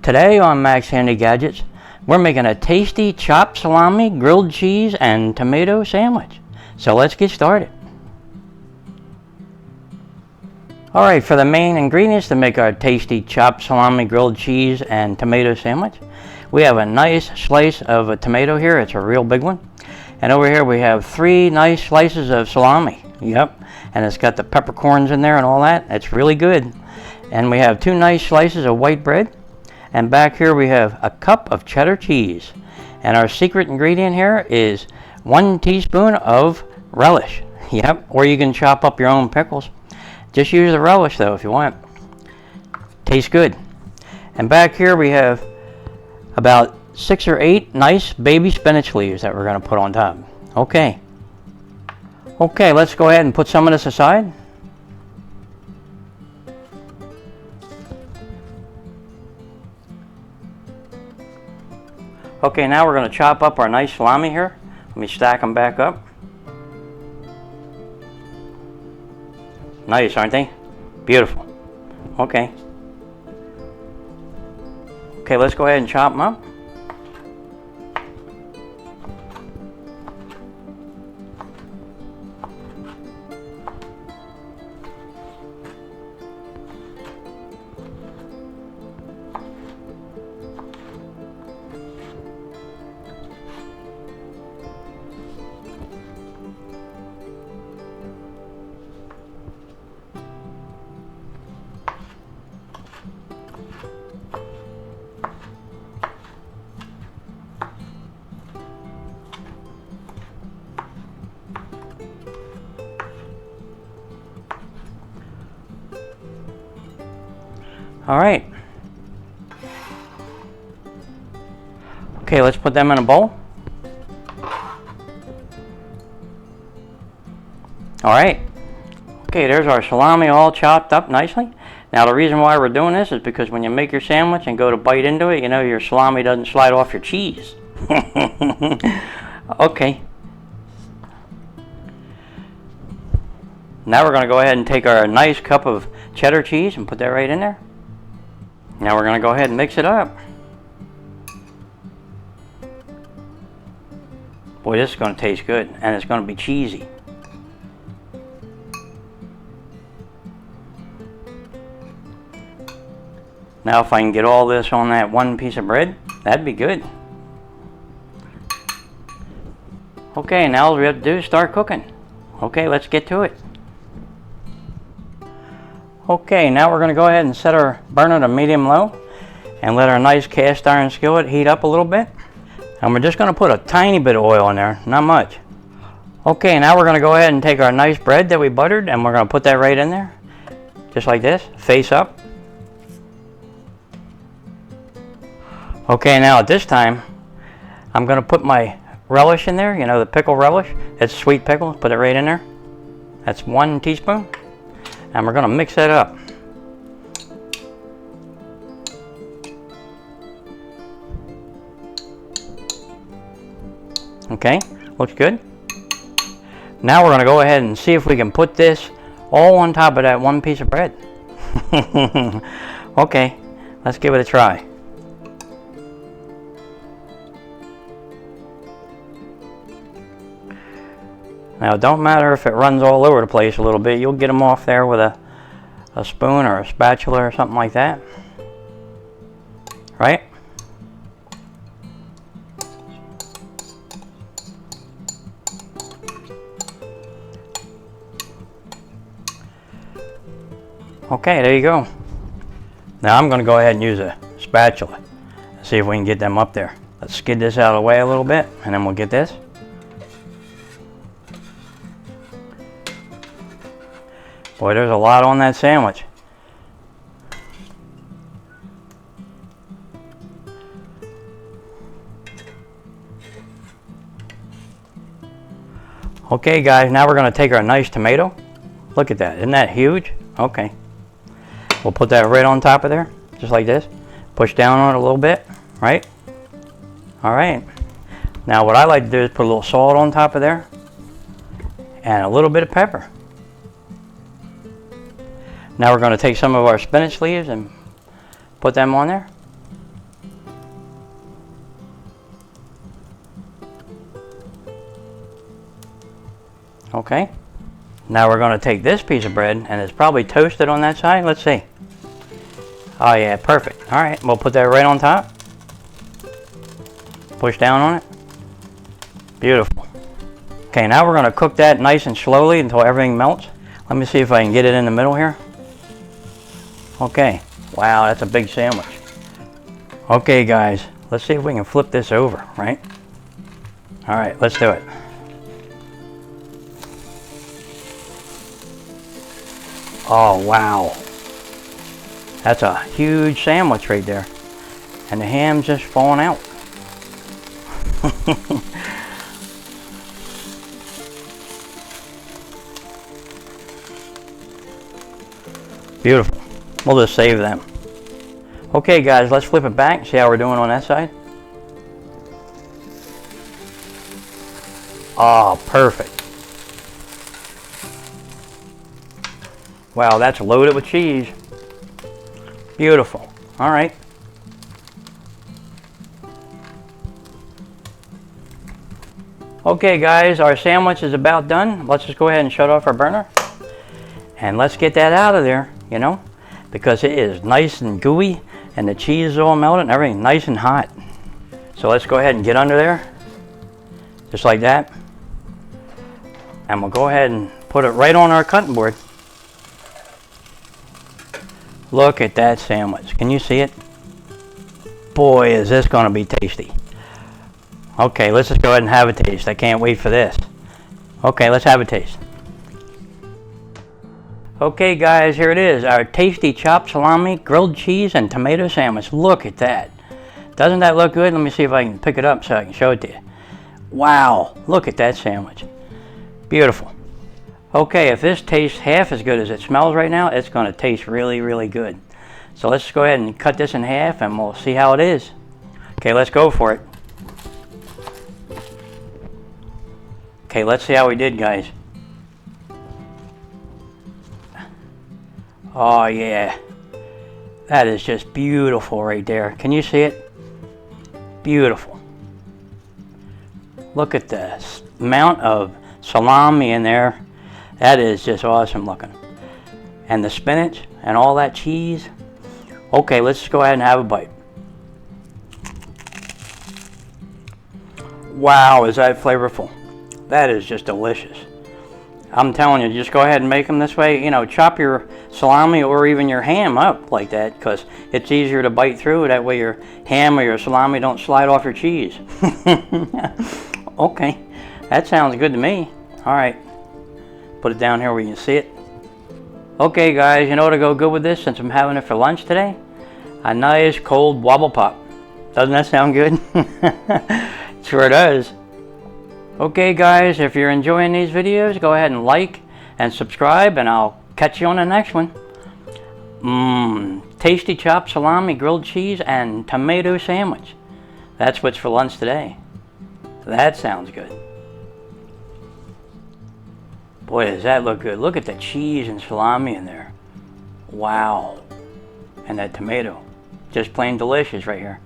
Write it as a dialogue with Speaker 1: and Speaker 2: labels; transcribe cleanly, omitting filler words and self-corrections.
Speaker 1: Today on Max Handy Gadgets, we're making a tasty chopped salami, grilled cheese, and tomato sandwich. So let's get started. Alright, for the main ingredients to make our tasty chopped salami, grilled cheese, and tomato sandwich, we have a nice slice of a tomato here. It's a real big one. And over here we have 3 nice slices of salami. Yep, and it's got the peppercorns in there and all that. It's really good. And we have 2 nice slices of white bread. And back here we have a cup of cheddar cheese. And our secret ingredient here is 1 teaspoon of relish. Yep, or you can chop up your own pickles. Just use the relish though if you want. Tastes good. And back here we have about 6 or 8 nice baby spinach leaves that we're going to put on top. Okay, let's go ahead and put some of this aside. Okay, now we're going to chop up our nice salami here. Let me stack them back up. Nice, aren't they? Beautiful. Okay, let's go ahead and chop them up. All right. Okay, let's put them in a bowl. All right. Okay, there's our salami all chopped up nicely. Now the reason why we're doing this is because when you make your sandwich and go to bite into it, you know your salami doesn't slide off your cheese. Okay. Now we're going to go ahead and take our nice cup of cheddar cheese and put that right in there. Now we're going to go ahead and mix it up. Boy, this is going to taste good, and it's going to be cheesy. Now if I can get all this on that 1 piece of bread, that'd be good. Okay, now all we have to do is start cooking. Okay, let's get to it. Okay, now we're going to go ahead and set our burner to medium-low and let our nice cast iron skillet heat up a little bit. And we're just going to put a tiny bit of oil in there, not much. Okay, now we're going to go ahead and take our nice bread that we buttered and we're going to put that right in there. Just like this, face up. Okay, now at this time, I'm going to put my relish in there, you know, the pickle relish. It's sweet pickle, put it right in there. That's 1 teaspoon. And we're going to mix that up. Okay, looks good. Now we're going to go ahead and see if we can put this all on top of that 1 piece of bread. Okay, let's give it a try. Now, it don't matter if it runs all over the place a little bit. You'll get them off there with a spoon or a spatula or something like that. Right? Okay, there you go. Now I'm going to go ahead and use a spatula and see if we can get them up there. Let's skid this out of the way a little bit, and then we'll get this. Boy, there's a lot on that sandwich. Okay guys, now we're going to take our nice tomato. Look at that, isn't that huge? Okay. We'll put that right on top of there, just like this. Push down on it a little bit, right? All right. Now what I like to do is put a little salt on top of there and a little bit of pepper. Now we're going to take some of our spinach leaves and put them on there. Okay. Now we're going to take this piece of bread, and it's probably toasted on that side. Let's see. Oh yeah, perfect. All right, we'll put that right on top. Push down on it. Beautiful. Okay, now we're going to cook that nice and slowly until everything melts. Let me see if I can get it in the middle here. Okay. Wow, that's a big sandwich. Okay, guys, let's see if we can flip this over, right? All right, let's do it. Oh, wow. That's a huge sandwich right there. And the ham's just falling out. Beautiful. We'll just save them. Okay, guys, let's flip it back. See how we're doing on that side? Oh, perfect. Wow, that's loaded with cheese. Beautiful. All right. Okay, guys, our sandwich is about done. Let's just go ahead and shut off our burner. And let's get that out of there, you know, because it is nice and gooey and the cheese is all melted and everything nice and hot. So let's go ahead and get under there, just like that. And we'll go ahead and put it right on our cutting board. Look at that sandwich. Can you see it? Boy, is this going to be tasty. Okay, let's just go ahead and have a taste. I can't wait for this. Okay, let's have a taste. Okay, guys, here it is. Our tasty chopped salami, grilled cheese, and tomato sandwich. Look at that. Doesn't that look good? Let me see if I can pick it up so I can show it to you. Wow, look at that sandwich. Beautiful. Okay, if this tastes half as good as it smells right now, it's going to taste really, really good. So let's go ahead and cut this in half and we'll see how it is. Okay, let's go for it. Okay, let's see how we did, guys. Oh yeah, that is just beautiful right there. Can you see it? Beautiful. Look at the amount of salami in there. That is just awesome looking. And the spinach and all that cheese. Okay, let's just go ahead and have a bite. Wow, is that flavorful. That is just delicious. I'm telling you, just go ahead and make them this way. You know, chop your salami or even your ham up like that because it's easier to bite through. That way your ham or your salami don't slide off your cheese. Okay, that sounds good to me. All right, put it down here where you can see it. Okay, guys, you know what'll go good with this since I'm having it for lunch today? A nice cold wobble pop. Doesn't that sound good? Sure does. Okay, guys, if you're enjoying these videos, go ahead and like and subscribe, and I'll catch you on the next one. Tasty chopped salami, grilled cheese, and tomato sandwich. That's what's for lunch today. That sounds good. Boy, does that look good. Look at the cheese and salami in there. Wow. And that tomato. Just plain delicious right here.